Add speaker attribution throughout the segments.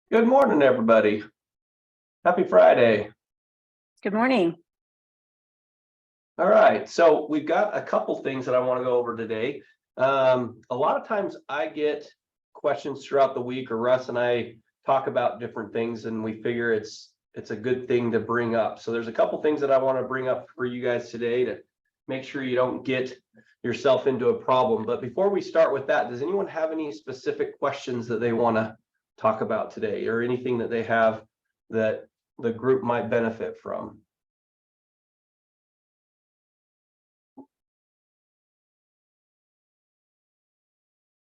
Speaker 1: Good morning, everybody. Happy Friday.
Speaker 2: Good morning.
Speaker 1: All right, so we've got a couple things that I want to go over today. A lot of times I get questions throughout the week, or Russ and I talk about different things, and we figure it's a good thing to bring up. So there's a couple things that I want to bring up for you guys today to make sure you don't get yourself into a problem. But before we start with that, does anyone have any specific questions that they want to talk about today, or anything that they have that the group might benefit from?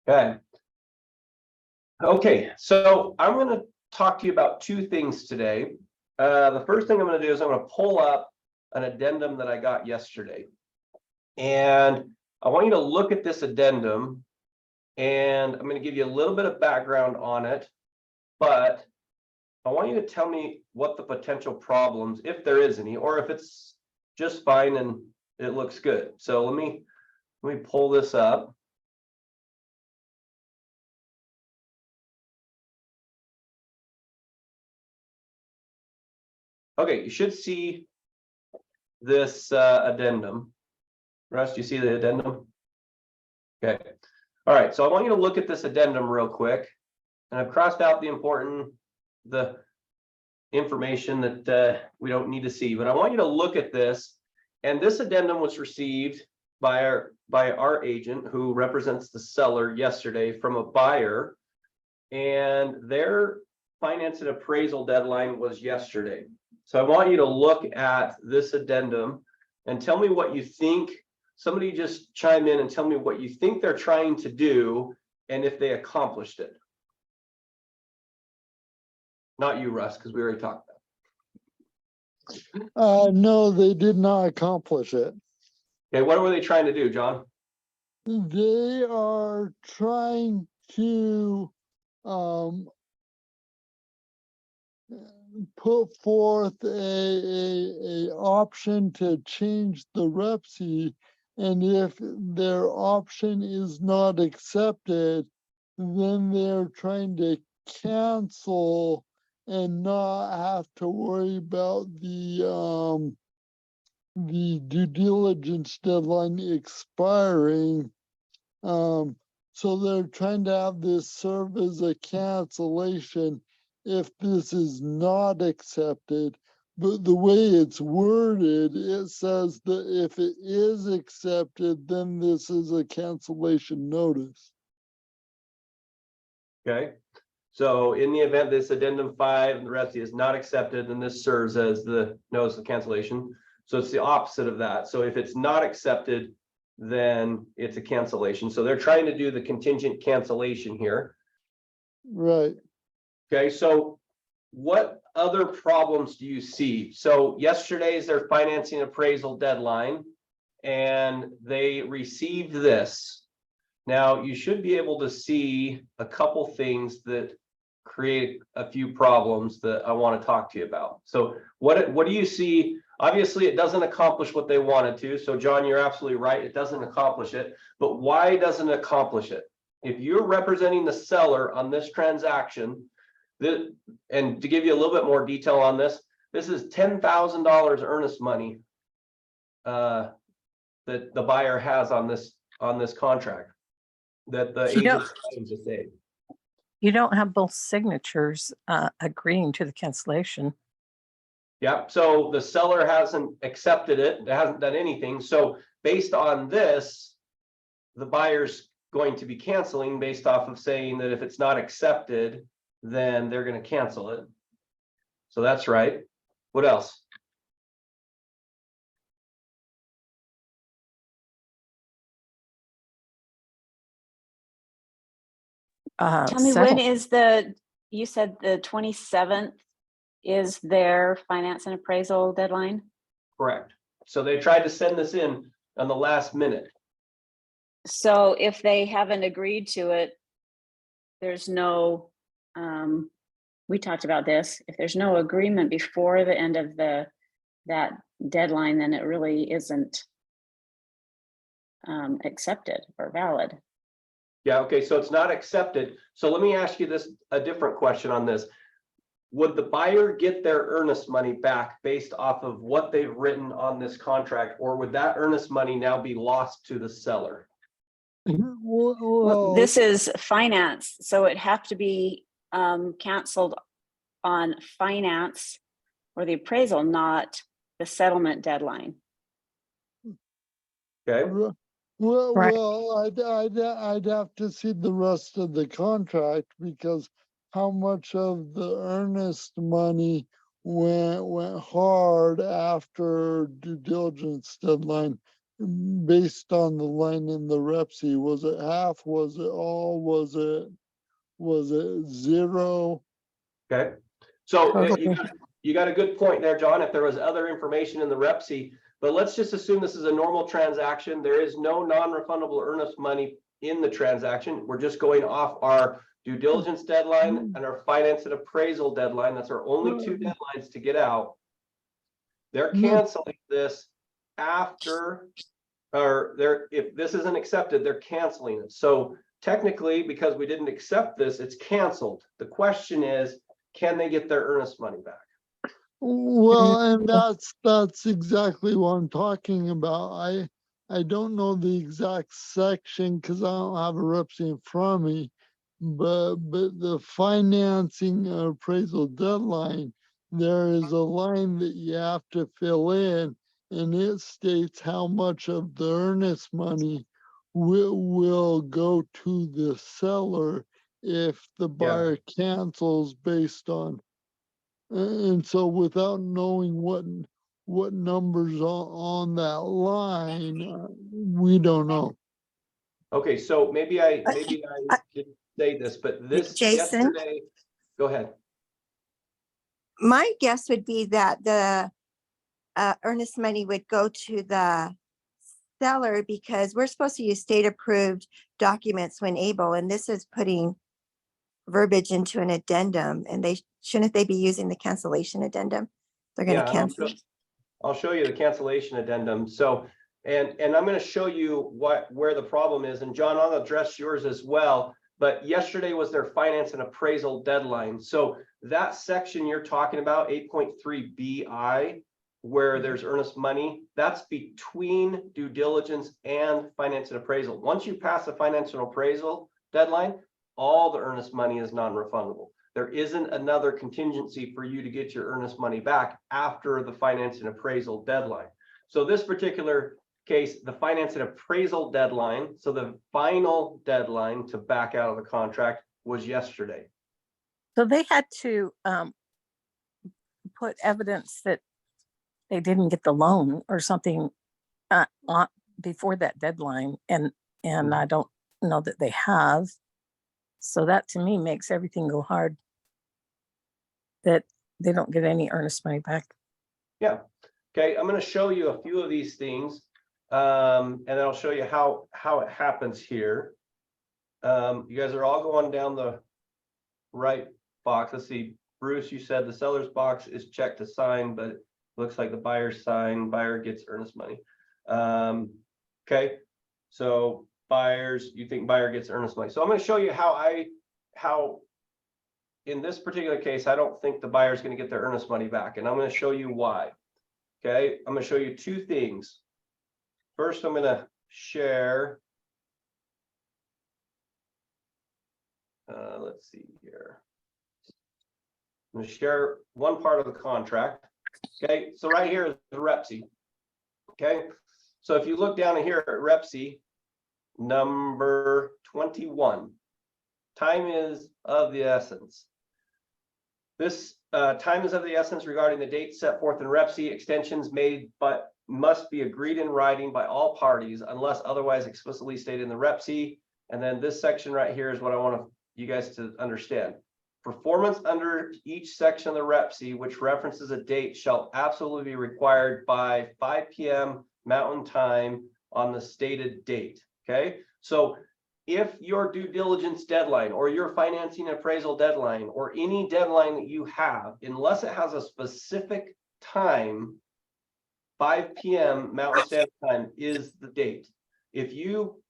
Speaker 1: Okay. Okay, so I'm going to talk to you about two things today. The first thing I'm going to do is I'm going to pull up an addendum that I got yesterday. And I want you to look at this addendum, and I'm going to give you a little bit of background on it, but I want you to tell me what the potential problems, if there is any, or if it's just fine and it looks good. So let me pull this up. Okay, you should see this addendum. Russ, do you see the addendum? Okay. All right, so I want you to look at this addendum real quick. And I've crossed out the information that we don't need to see, but I want you to look at this. And this addendum was received by our agent, who represents the seller, yesterday from a buyer, and their finance and appraisal deadline was yesterday. So I want you to look at this addendum and tell me what you think. Somebody just chime in and tell me what you think they're trying to do and if they accomplished it. Not you, Russ, because we already talked about it.
Speaker 3: No, they did not accomplish it.
Speaker 1: Okay, what were they trying to do, John?
Speaker 3: They are trying to put forth a option to change the REPSI, and if their option is not accepted, then they're trying to cancel and not have to worry about the due diligence deadline expiring. So they're trying to have this serve as a cancellation if this is not accepted. But the way it's worded, it says that if it is accepted, then this is a cancellation notice.
Speaker 1: Okay, so in the event this addendum 5 and the rest is not accepted, then this serves as the notice of cancellation. So it's the opposite of that. So if it's not accepted, then it's a cancellation. So they're trying to do the contingent cancellation here.
Speaker 3: Right.
Speaker 1: Okay, so what other problems do you see? So yesterday is their financing appraisal deadline, and they received this. Now you should be able to see a couple things that create a few problems that I want to talk to you about. So what do you see? Obviously, it doesn't accomplish what they wanted to. So John, you're absolutely right. It doesn't accomplish it. But why doesn't it accomplish it? If you're representing the seller on this transaction, and to give you a little bit more detail on this, this is $10,000 earnest money that the buyer has on this contract that the agent claims to save.
Speaker 2: You don't have both signatures agreeing to the cancellation.
Speaker 1: Yeah, so the seller hasn't accepted it, it hasn't done anything. So based on this, the buyer's going to be canceling based off of saying that if it's not accepted, then they're going to cancel it. So that's right. What else?
Speaker 4: Tell me, when is you said the 27th is their finance and appraisal deadline?
Speaker 1: Correct. So they tried to send this in on the last minute.
Speaker 4: So if they haven't agreed to it, there's no, we talked about this, if there's no agreement before the end of that deadline, then it really isn't accepted or valid.
Speaker 1: Yeah, okay, so it's not accepted. So let me ask you this, a different question on this. Would the buyer get their earnest money back based off of what they've written on this contract, or would that earnest money now be lost to the seller?
Speaker 3: Well,
Speaker 4: This is finance, so it have to be canceled on finance or the appraisal, not the settlement deadline.
Speaker 1: Okay,
Speaker 2: Right.
Speaker 3: I'd have to see the rest of the contract, because how much of the earnest money went hard after due diligence deadline based on the line in the REPSI? Was it half? Was it all? Was it zero?
Speaker 1: okay. So
Speaker 2: Totally.
Speaker 1: you got a good point there, John, if there was other information in the REPSI, but let's just assume this is a normal transaction. There is no non-refundable earnest money in the transaction. We're just going off our due diligence deadline and our finance and appraisal deadline. That's our only two deadlines to get out. They're canceling this after, or if this isn't accepted, they're canceling it. So technically, because we didn't accept this, it's canceled. The question is, can they get their earnest money back?
Speaker 3: Well, and that's exactly what I'm talking about. I don't know the exact section because I don't have a REPSI in front of me, but the financing appraisal deadline, there is a line that you have to fill in, and it states how much of the earnest money will go to the seller if the buyer cancels based on. And so without knowing what numbers are on that line, we don't know.
Speaker 1: Okay, so maybe I
Speaker 2: I-
Speaker 1: didn't say this, but this
Speaker 5: Jason?
Speaker 1: yesterday, go ahead.
Speaker 5: My guess would be that the earnest money would go to the seller, because we're supposed to use state approved documents when able, and this is putting verbiage into an addendum, and shouldn't they be using the cancellation addendum? They're going
Speaker 1: Yeah,
Speaker 5: to
Speaker 1: and
Speaker 5: cancel.
Speaker 1: I'll show you the cancellation addendum. So, and I'm going to show you where the problem is. And John, I'll address yours as well. But yesterday was their finance and appraisal deadline. So that section you're talking about, 8.3 BI, where there's earnest money, that's between due diligence and finance and appraisal. Once you pass the finance and appraisal deadline, all the earnest money is non-refundable. There isn't another contingency for you to get your earnest money back after the finance and appraisal deadline. So this particular case, the finance and appraisal deadline, so the final deadline to back out of the contract was yesterday.
Speaker 2: So they had to put evidence that they didn't get the loan or something on before that deadline, and I don't know that they have. So that to me makes everything go hard, that they don't get any earnest money back.
Speaker 1: Yeah. Okay, I'm going to show you a few of these things, and I'll show you how it happens here. You guys are all going down the right box. Let's see, Bruce, you said the seller's box is checked to sign, but it looks like the buyer's sign. Buyer gets earnest money. Okay, so buyers, you think buyer gets earnest money. So I'm going to show you how in this particular case, I don't think the buyer is going to get their earnest money back, and I'm going to show you why. Okay, I'm going to show you two things. First, I'm going to share. Let's see here. I'm going to share one part of the contract. Okay, so right here is the REPSI. Okay, so if you look down here at REPSI number 21, time is of the essence. This time is of the essence regarding the date set forth in REPSI. Extensions made but must be agreed in writing by all parties unless otherwise explicitly stated in the REPSI. And then this section right here is what I want you guys to understand. Performance under each section of the REPSI, which references a date, shall absolutely be required by 5 p.m. Mountain Time on the stated date. Okay, so if your due diligence deadline or your financing appraisal deadline or any deadline that you have, unless it has a specific time, 5 p.m. Mountain Standard Time is the date. If you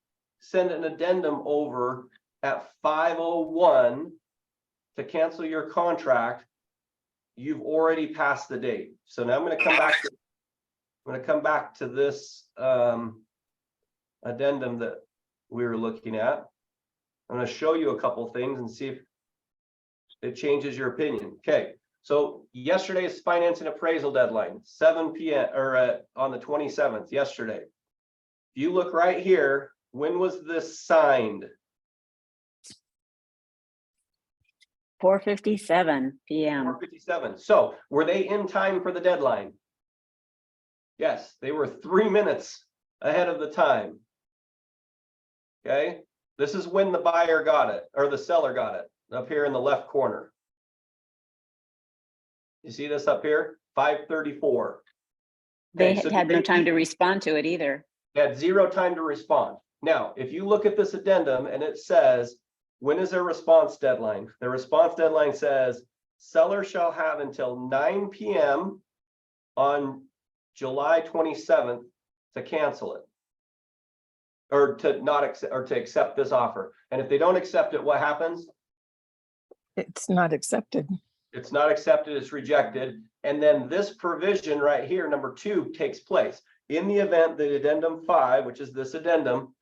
Speaker 1: send an addendum over at 5:01 to cancel your contract, you've already passed the date. So now I'm going to come back to this addendum that we were looking at. I'm going to show you a couple things and see if it changes your opinion. Okay, so yesterday's financing appraisal deadline, 7 p.m. or on the 27th, yesterday. If you look right here, when was this signed?
Speaker 4: 4:57 PM.
Speaker 1: 4:57. So were they in time for the deadline? Yes, they were 3 minutes ahead of the time. Okay, this is when the buyer got it, or the seller got it, up here in the left corner. You see this up here? 5:34.
Speaker 4: They
Speaker 1: Okay, so
Speaker 4: had
Speaker 1: did
Speaker 4: no
Speaker 1: they
Speaker 4: time to
Speaker 1: keep-
Speaker 4: respond to it either.
Speaker 1: They had 0 time to respond. Now, if you look at this addendum and it says, when is their response deadline? The response deadline says, seller shall have until 9 p.m. on July 27th to cancel it. Or to not accept, or to accept this offer. And if they don't accept it, what happens?
Speaker 2: It's not accepted.
Speaker 1: It's not accepted, it's rejected. And then this provision right here, number 2, takes place. In the event that addendum 5, which is this addendum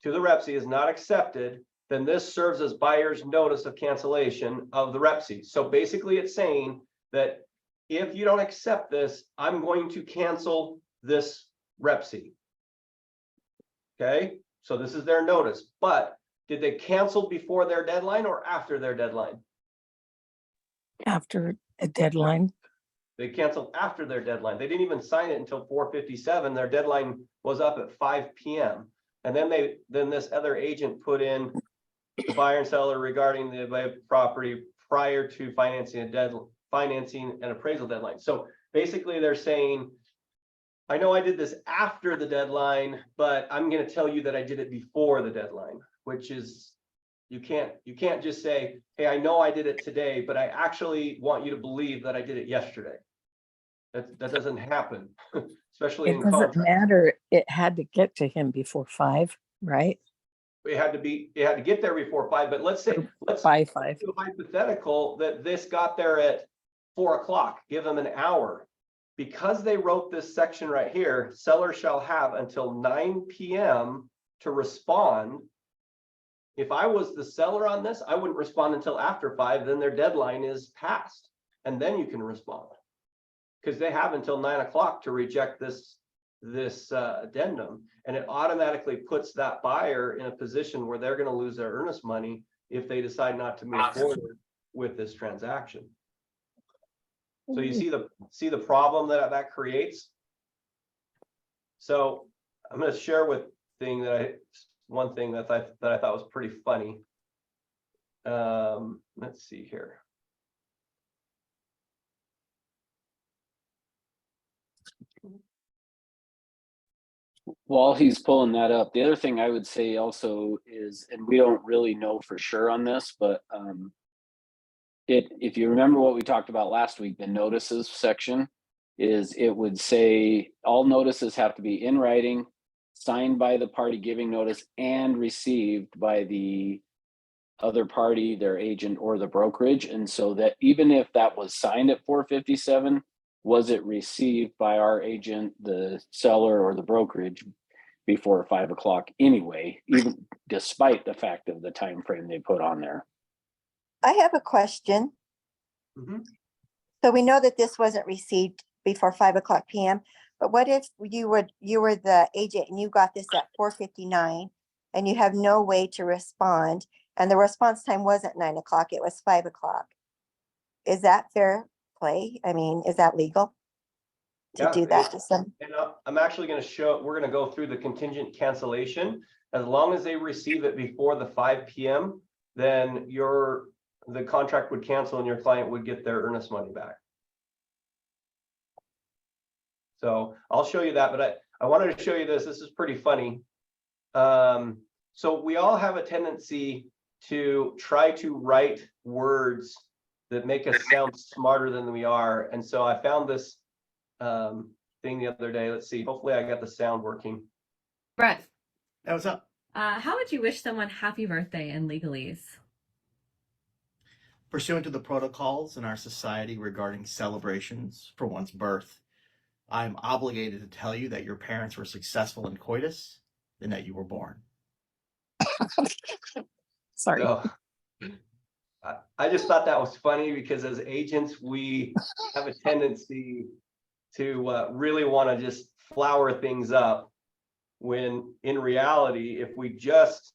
Speaker 1: to the REPSI, is not accepted, then this serves as buyer's notice of cancellation of the REPSI. So basically it's saying that if you don't accept this, I'm going to cancel this REPSI. Okay, so this is their notice, but did they cancel before their deadline or after their deadline?
Speaker 2: After a deadline.
Speaker 1: They canceled after their deadline. They didn't even sign it until 4:57. Their deadline was up at 5 p.m. And then this other agent put in the buyer and seller regarding the property prior to financing an appraisal deadline. So basically they're saying, I know I did this after the deadline, but I'm going to tell you that I did it before the deadline, which is, you can't just say, hey, I know I did it today, but I actually want you to believe that I did it yesterday. That doesn't happen, especially
Speaker 2: It
Speaker 1: in
Speaker 2: doesn't
Speaker 1: contracts.
Speaker 2: matter. It had to get to him before 5, right?
Speaker 1: It had to get there before 5, but let's
Speaker 2: By 5.
Speaker 1: do a hypothetical that this got there at 4 o'clock, give them an hour. Because they wrote this section right here, seller shall have until 9 p.m. to respond. If I was the seller on this, I wouldn't respond until after 5, then their deadline is passed. And then you can respond. Because they have until 9 o'clock to reject this addendum. And it automatically puts that buyer in a position where they're going to lose their earnest money if they decide not to move forward with this transaction. So you see the problem that creates. So I'm going to share one thing that I thought was pretty funny. Let's see here.
Speaker 6: While he's pulling that up, the other thing I would say also is, and we don't really know for sure on this, but if you remember what we talked about last week, the notices section is, it would say all notices have to be in writing, signed by the party giving notice, and received by the other party, their agent or the brokerage. And so that even if that was signed at 4:57, was it received by our agent, the seller, or the brokerage before 5 o'clock anyway, even despite the fact of the time frame they put on there?
Speaker 5: I have a question.
Speaker 1: Mhm.
Speaker 5: So we know that this wasn't received before 5 o'clock PM, but what if you were the agent and you got this at 4:59 and you have no way to respond and the response time wasn't 9 o'clock, it was 5 o'clock? Is that fair play? I mean, is that legal to
Speaker 1: Yeah,
Speaker 5: do that to some?
Speaker 1: And I'm actually going to we're going to go through the contingent cancellation. As long as they receive it before the 5 p.m., then the contract would cancel and your client would get their earnest money back. So I'll show you that, but I wanted to show you this. This is pretty funny. So we all have a tendency to try to write words that make us sound smarter than we are. And so I found this thing the other day. Let's see. Hopefully I got the sound working.
Speaker 7: Brett, Hey, what's up?
Speaker 8: How would you wish someone happy birthday in legalese?
Speaker 7: Pursuant to the protocols in our society regarding celebrations for one's birth, I'm obligated to tell you that your parents were successful in coitus and that you were born.
Speaker 2: Sorry.
Speaker 1: So I just thought that was funny because as agents, we have a tendency to really want to just flower things up, when in reality, if we just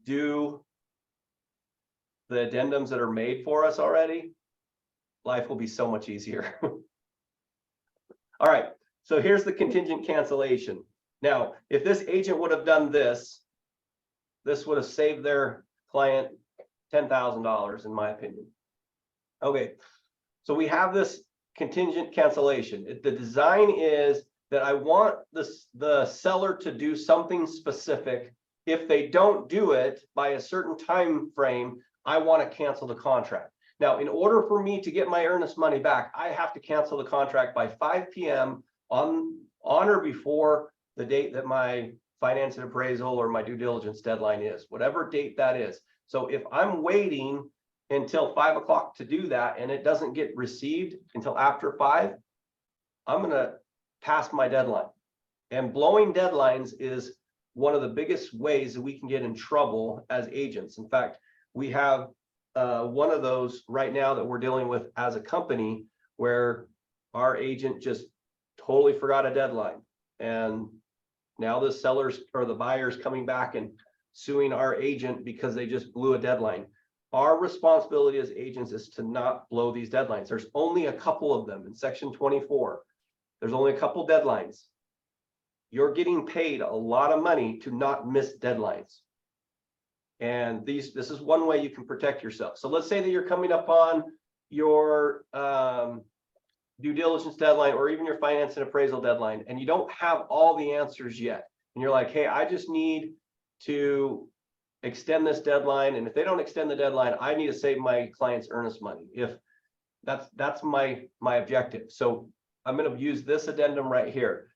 Speaker 1: do the addendums that are made for us already, life will be so much easier. All right, so here's the contingent cancellation. Now, if this agent would have done this would have saved their client $10,000 in my opinion. Okay, so we have this contingent cancellation. The design is that I want the seller to do something specific. If they don't do it by a certain time frame, I want to cancel the contract. Now, in order for me to get my earnest money back, I have to cancel the contract by 5 p.m. on or before the date that my finance and appraisal or my due diligence deadline is, whatever date that is. So if I'm waiting until 5 o'clock to do that and it doesn't get received until after 5, I'm going to pass my deadline. And blowing deadlines is one of the biggest ways that we can get in trouble as agents. In fact, we have one of those right now that we're dealing with as a company, where our agent just totally forgot a deadline. And now the sellers or the buyers coming back and suing our agent because they just blew a deadline. Our responsibility as agents is to not blow these deadlines. There's only a couple of them in section 24. There's only a couple deadlines. You're getting paid a lot of money to not miss deadlines. And this is one way you can protect yourself. So let's say that you're coming up on your due diligence deadline or even your finance and appraisal deadline, and you don't have all the answers yet. And you're like, hey, I just need to extend this deadline. And if they don't extend the deadline, I need to save my client's earnest money. If that's my objective. So I'm going to use this addendum right here.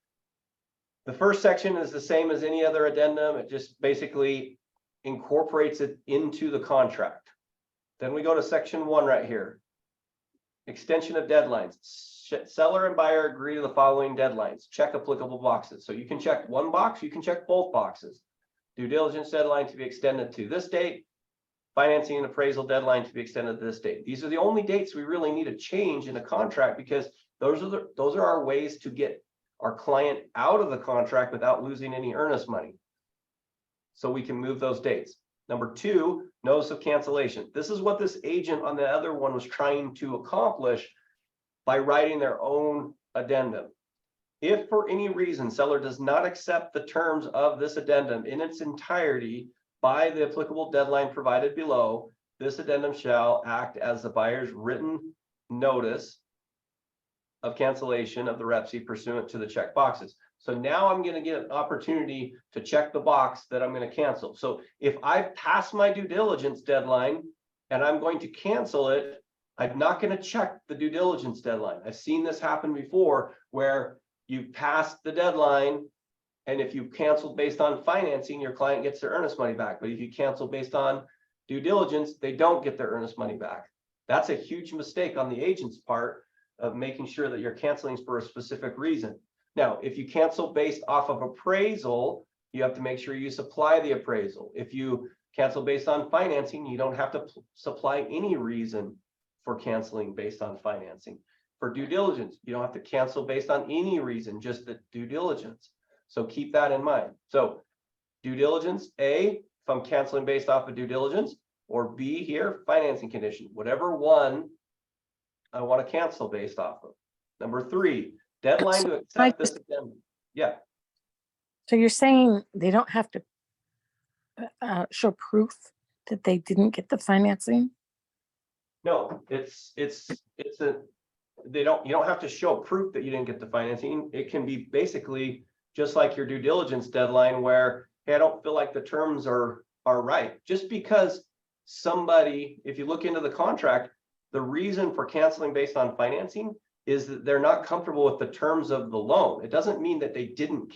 Speaker 1: The first section is the same as any other addendum. It just basically incorporates it into the contract. Then we go to section 1 right here. Extension of deadlines. Seller and buyer agree to the following deadlines. Check applicable boxes. So you can check one box, you can check both boxes. Due diligence deadline to be extended to this date. Financing and appraisal deadline to be extended to this date. These are the only dates we really need to change in a contract, because those are our ways to get our client out of the contract without losing any earnest money. So we can move those dates. Number 2, notice of cancellation. This is what this agent on the other one was trying to accomplish by writing their own addendum. If for any reason seller does not accept the terms of this addendum in its entirety by the applicable deadline provided below, this addendum shall act as the buyer's written notice of cancellation of the REPC pursuant to the check boxes. So now I'm going to get an opportunity to check the box that I'm going to cancel. So if I've passed my due diligence deadline and I'm going to cancel it, I'm not going to check the due diligence deadline. I've seen this happen before, where you've passed the deadline, and if you canceled based on financing, your client gets their earnest money back. But if you cancel based on due diligence, they don't get their earnest money back. That's a huge mistake on the agent's part of making sure that you're canceling for a specific reason. Now, if you cancel based off of appraisal, you have to make sure you supply the appraisal. If you cancel based on financing, you don't have to supply any reason for canceling based on financing. For due diligence, you don't have to cancel based on any reason, just the due diligence. So keep that in mind. So due diligence, A, if I'm canceling based off of due diligence, or B here, financing condition, whatever one I want to cancel based off of. Number 3, deadline to accept this addendum. Yeah.
Speaker 2: So you're saying they don't have to show proof that they didn't get the financing?
Speaker 1: No, you don't have to show proof that you didn't get the financing. It can be basically just like your due diligence deadline, where, hey, I don't feel like the terms are right. Just because somebody, if you look into the contract, the reason for canceling based on financing is that they're not comfortable with the terms of the loan. It doesn't mean that they didn't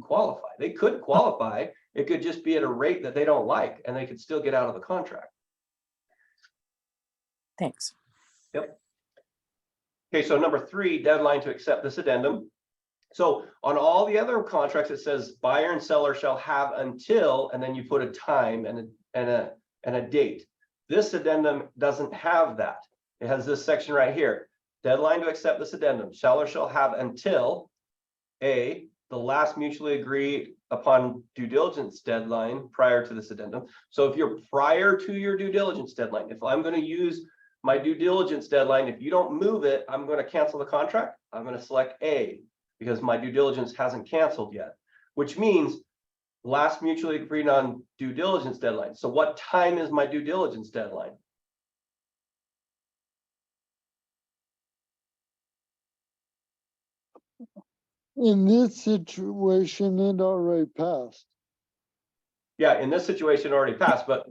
Speaker 1: qualify. They could qualify. It could just be at a rate that they don't like, and they could still get out of the contract.
Speaker 2: Thanks.
Speaker 1: Yep. Okay, so number 3, deadline to accept this addendum. So on all the other contracts, it says buyer and seller shall have until, and then you put a time and a date. This addendum doesn't have that. It has this section right here. Deadline to accept this addendum. Seller shall have until A, the last mutually agreed upon due diligence deadline prior to this addendum. So if you're prior to your due diligence deadline, if I'm going to use my due diligence deadline, if you don't move it, I'm going to cancel the contract. I'm going to select A because my due diligence hasn't canceled yet, which means last mutually agreed on due diligence deadline. So what time is my due diligence deadline?
Speaker 3: In this situation, it already passed.
Speaker 1: Yeah, in this situation it already passed, but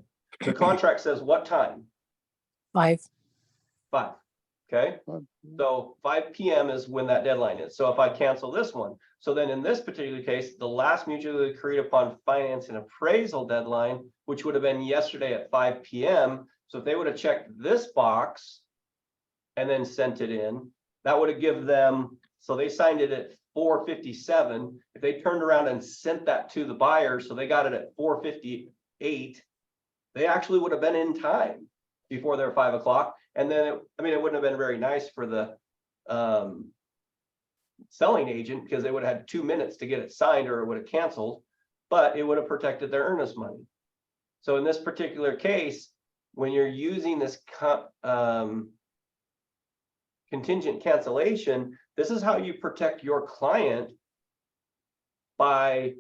Speaker 1: the contract says what time?
Speaker 2: 5.
Speaker 1: 5. Okay. So 5 p.m. is when that deadline is. So if I cancel this one, so then in this particular case, the last mutually agreed upon finance and appraisal deadline, which would have been yesterday at 5 p.m. So if they would have checked this box and then sent it in, that would have given them, so they signed it at 4:57. If they turned around and sent that to the buyer, so they got it at 4:58, they actually would have been in time before their 5 o'clock. And then, it wouldn't have been very nice for the selling agent because they would have had 2 minutes to get it signed or it would have canceled, but it would have protected their earnest money. So in this particular case, when you're using this contingent cancellation, this is how you protect your client by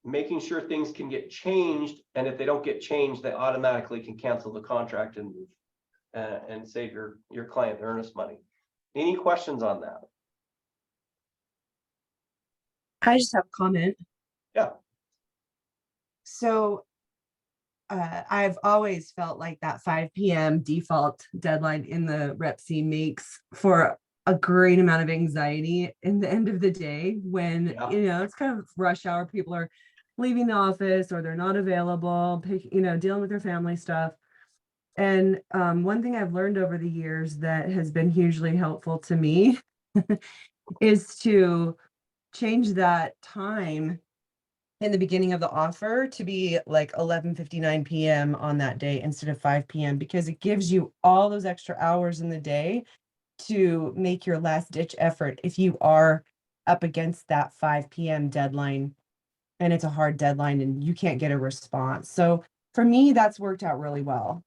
Speaker 1: making sure things can get changed. And if they don't get changed, they automatically can cancel the contract and move. And save your client earnest money. Any questions on that?
Speaker 9: I just have a comment.
Speaker 1: Yeah.
Speaker 9: So I've always felt like that 5 p.m. default deadline in the REPC makes for a great amount of anxiety in the end of the day when,
Speaker 1: Yeah.
Speaker 9: it's kind of rush hour. People are leaving the office or they're not available, dealing with their family stuff. And one thing I've learned over the years that has been hugely helpful to me is to change that time in the beginning of the offer to be like 11:59 p.m. on that day instead of 5 p.m. because it gives you all those extra hours in the day to make your last ditch effort if you are up against that 5 p.m. deadline and it's a hard deadline and you can't get a response. So for me, that's worked out really well.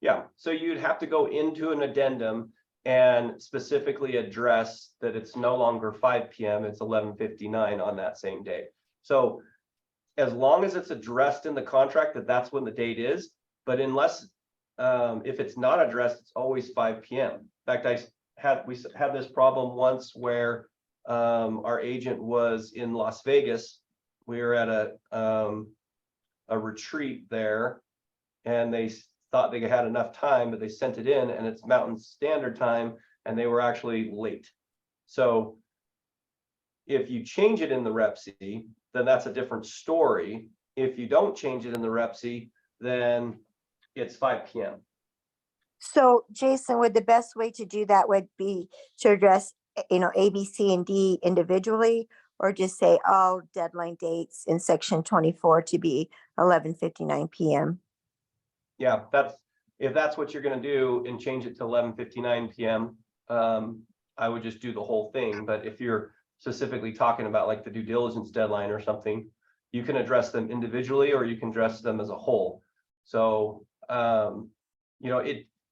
Speaker 1: Yeah, so you'd have to go into an addendum and specifically address that it's no longer 5 p.m., it's 11:59 on that same day. So as long as it's addressed in the contract that that's when the date is, but unless if it's not addressed, it's always 5 p.m. In fact, we had this problem once where our agent was in Las Vegas. We were at a retreat there, and they thought they had enough time, but they sent it in and it's Mountain Standard Time and they were actually late. So if you change it in the REPC, then that's a different story. If you don't change it in the REPC, then it's 5 p.m.
Speaker 5: So Jason, would the best way to do that would be to address, A, B, C, and D individually, or just say all deadline dates in section 24 to be 11:59 p.m.?
Speaker 1: Yeah, if that's what you're going to do and change it to 11:59 p.m., I would just do the whole thing. But if you're specifically talking about like the due diligence deadline or something, you can address them individually or you can address them as a whole. So,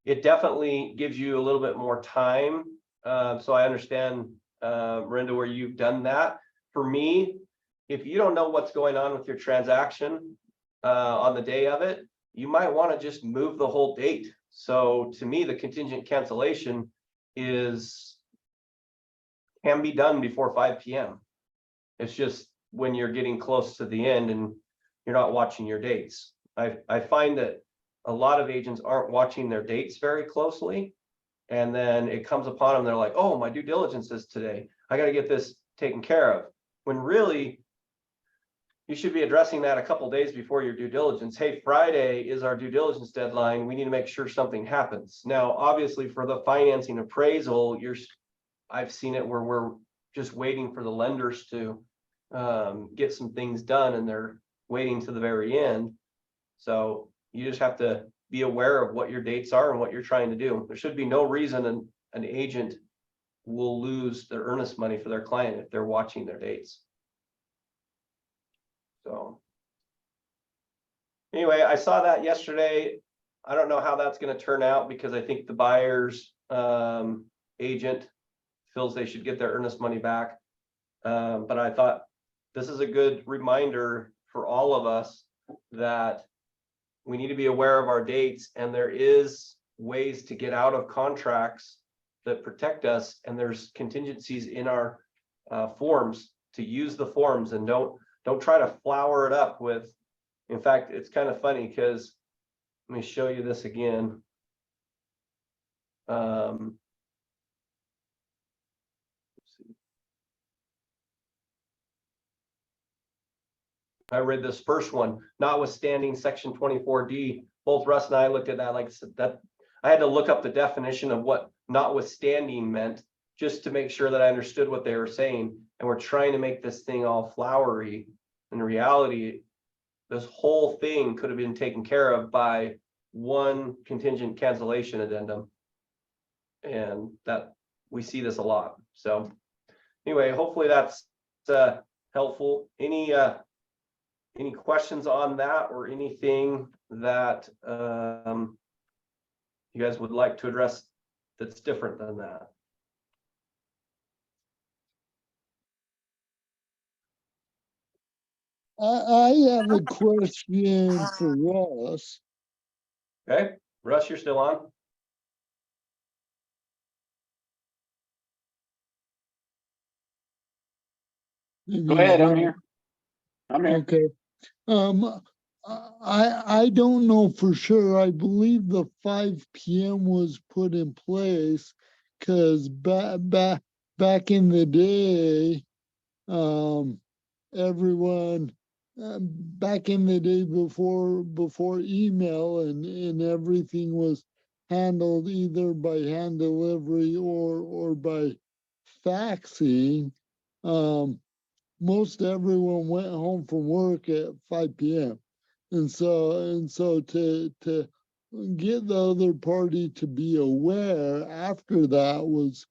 Speaker 1: it definitely gives you a little bit more time. So I understand, Miranda, where you've done that. For me, if you don't know what's going on with your transaction on the day of it, you might want to just move the whole date. So to me, the contingent cancellation can be done before 5 p.m. It's just when you're getting close to the end and you're not watching your dates. I find that a lot of agents aren't watching their dates very closely. And then it comes upon them, they're like, oh, my due diligence is today. I got to get this taken care of. When really, you should be addressing that a couple days before your due diligence. Hey, Friday is our due diligence deadline. We need to make sure something happens. Now, obviously, for the financing appraisal, I've seen it where we're just waiting for the lenders to get some things done, and they're waiting to the very end. So you just have to be aware of what your dates are and what you're trying to do. There should be no reason an agent will lose their earnest money for their client if they're watching their dates. So anyway, I saw that yesterday. I don't know how that's going to turn out, because I think the buyer's agent feels they should get their earnest money back. But I thought this is a good reminder for all of us that we need to be aware of our dates, and there is ways to get out of contracts that protect us, and there's contingencies in our forms to use the forms, and don't try to flower it up with. In fact, it's kind of funny because let me show you this again. I read this first one, notwithstanding section 24D. Both Russ and I looked at that, like I said, that I had to look up the definition of what notwithstanding meant just to make sure that I understood what they were saying. And we're trying to make this thing all flowery. In reality, this whole thing could have been taken care of by one contingent cancellation addendum. And that we see this a lot. So anyway, hopefully that's helpful. Any questions on that, or anything that you guys would like to address that's different than that?
Speaker 3: I have a question for Ross.
Speaker 1: Okay, Russ, you're still on?
Speaker 6: Go ahead, I'm here. I'm here.
Speaker 3: Okay. I don't know for sure. I believe the 5 p.m. was put in place because back in the day, everyone back in the day before email and everything was handled either by hand delivery or by faxing. Most everyone went home from work at 5 p.m. And so to get the other party to be aware after that was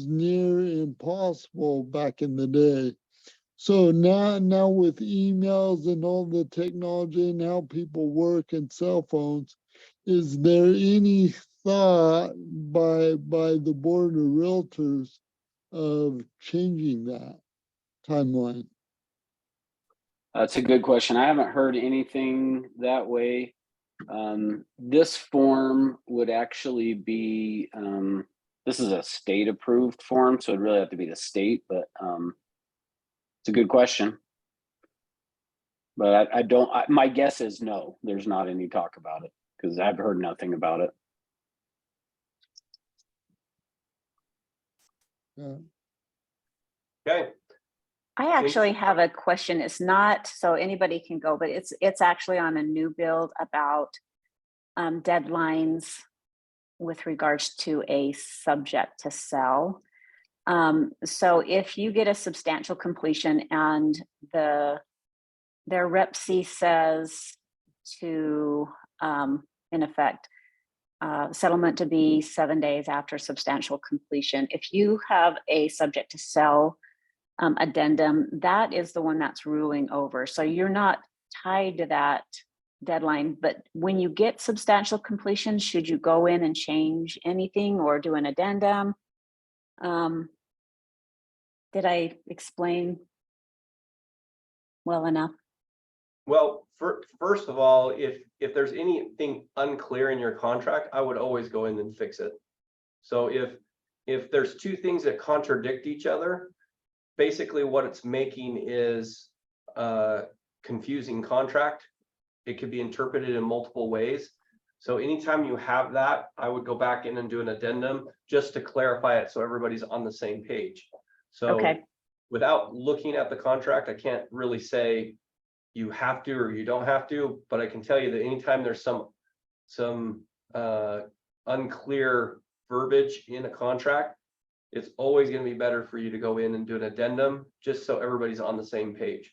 Speaker 3: near impossible back in the day. So now with emails and all the technology and how people work and cell phones, is there any thought by the board of realtors of changing that timeline?
Speaker 6: That's a good question. I haven't heard anything that way. This form would actually be, this is a state approved form, so it'd really have to be the state, but it's a good question. But I don't, my guess is no, there's not any talk about it because I've heard nothing about it.
Speaker 1: Okay.
Speaker 4: I actually have a question. It's not, so anybody can go, but it's actually on a new build about deadlines with regards to a subject to sell. So if you get a substantial completion and their rep C says to, in effect, settlement to be 7 days after substantial completion, if you have a subject to sell addendum, that is the one that's ruling over. So you're not tied to that deadline, but when you get substantial completion, should you go in and change anything or do an addendum? Did I explain well enough?
Speaker 1: Well, first of all, if there's anything unclear in your contract, I would always go in and fix it. So if there's two things that contradict each other, basically what it's making is a confusing contract. It could be interpreted in multiple ways. So anytime you have that, I would go back in and do an addendum just to clarify it so everybody's on the same page. So
Speaker 4: Okay.
Speaker 1: without looking at the contract, I can't really say you have to or you don't have to, but I can tell you that anytime there's some unclear verbiage in a contract, it's always going to be better for you to go in and do an addendum just so everybody's on the same page.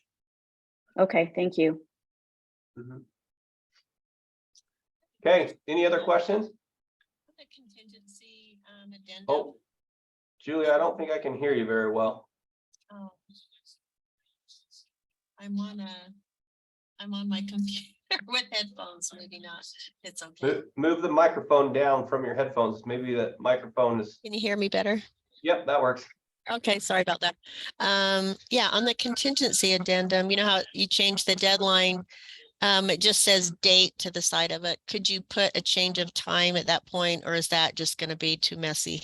Speaker 4: Okay, thank you.
Speaker 1: Okay, any other questions?
Speaker 10: The contingency addendum.
Speaker 1: Oh, Julia, I don't think I can hear you very well.
Speaker 10: Oh. I'm on my computer with headphones, maybe not. It's okay.
Speaker 1: Move the microphone down from your headphones. Maybe the microphone is,
Speaker 10: Can you hear me better?
Speaker 1: yep, that works.
Speaker 10: Okay, sorry about that. Yeah, on the contingency addendum, you know how you change the deadline? It just says date to the side of it. Could you put a change of time at that point, or is that just gonna be too messy?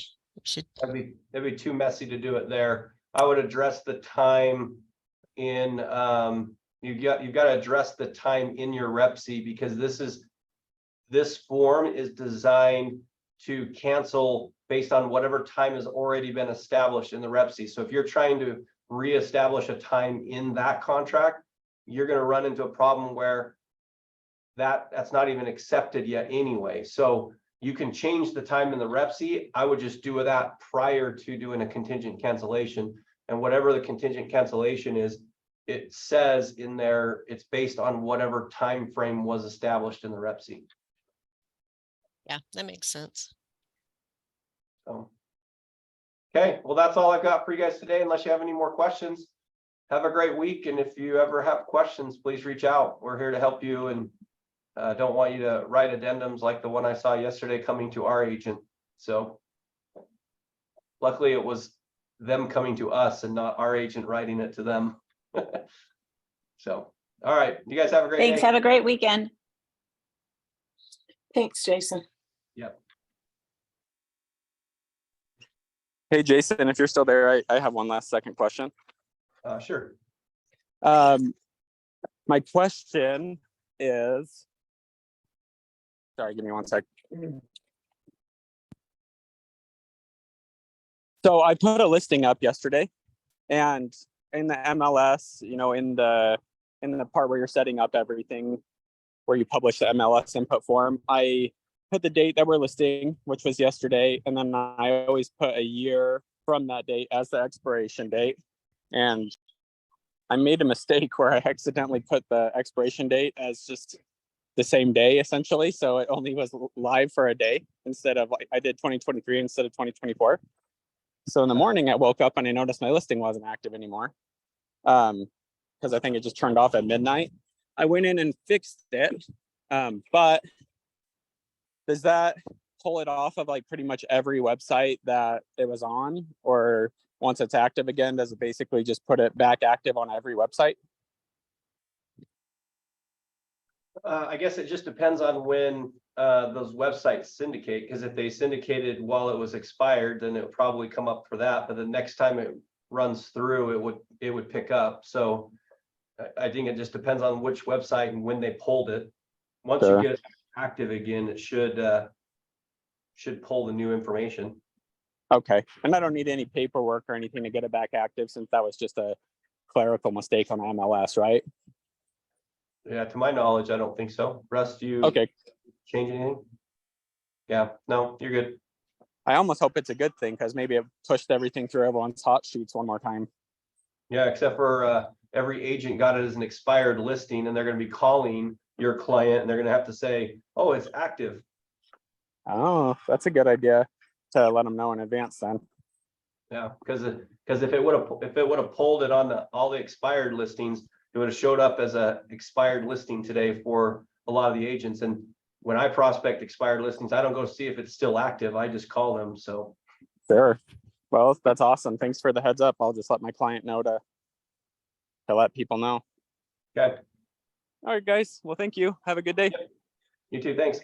Speaker 1: That'd be too messy to do it there. I would address the time in, you've got to address the time in your REPC, because this form is designed to cancel based on whatever time has already been established in the REPC. So if you're trying to reestablish a time in that contract, you're going to run into a problem where that's not even accepted yet anyway. So you can change the time in the REPC. I would just do that prior to doing a contingent cancellation. And whatever the contingent cancellation is, it says in there, it's based on whatever time frame was established in the REPC.
Speaker 10: Yeah, that makes sense.
Speaker 1: So, okay, well, that's all I've got for you guys today, unless you have any more questions. Have a great week, and if you ever have questions, please reach out. We're here to help you, and don't want you to write addendums like the one I saw yesterday coming to our agent. So luckily it was them coming to us and not our agent writing it to them. So, all right, you guys have a great
Speaker 4: Thanks.
Speaker 1: day.
Speaker 4: Have a great weekend.
Speaker 11: Thanks, Jason.
Speaker 1: Yep.
Speaker 12: Hey, Jason, if you're still there, I have one last second question.
Speaker 1: Sure.
Speaker 12: My question is, sorry, give me one sec. So I put a listing up yesterday, and in the MLS, you know, in the part where you're setting up everything, where you publish the MLS input form, I put the date that we're listing, which was yesterday, and then I always put a year from that date as the expiration date. And I made a mistake where I accidentally put the expiration date as just the same day, essentially. So it only was live for a day instead of, like, I did 2023 instead of 2024. So in the morning, I woke up and I noticed my listing wasn't active anymore, because I think it just turned off at midnight. I went in and fixed it, but does that pull it off of like pretty much every website that it was on? Or once it's active again, does it basically just put it back active on every website?
Speaker 1: I guess it just depends on when those websites syndicate, because if they syndicated while it was expired, then it would probably come up for that. But the next time it runs through, it would pick up. So I think it just depends on which website and when they pulled it. Once you get it active again, it should pull the new information.
Speaker 12: Okay, and I don't need any paperwork or anything to get it back active, since that was just a clerical mistake on MLS, right?
Speaker 1: Yeah, to my knowledge, I don't think so. Russ, do you change anything? Yeah, no, you're good.
Speaker 12: I almost hope it's a good thing, because maybe it pushed everything through everyone's hot sheets one more time.
Speaker 1: Yeah, except for every agent got it as an expired listing, and they're going to be calling your client, and they're going to have to say, "Oh, it's active."
Speaker 12: Oh, that's a good idea to let them know in advance then.
Speaker 1: Yeah, because if it would have pulled it on all the expired listings, it would have showed up as a expired listing today for a lot of the agents. And when I prospect expired listings, I don't go see if it's still active. I just call them. So
Speaker 12: sure. Well, that's awesome. Thanks for the heads up. I'll just let my client know to let people know.
Speaker 1: Okay.
Speaker 12: All right, guys. Well, thank you. Have a good day.
Speaker 1: You too. Thanks.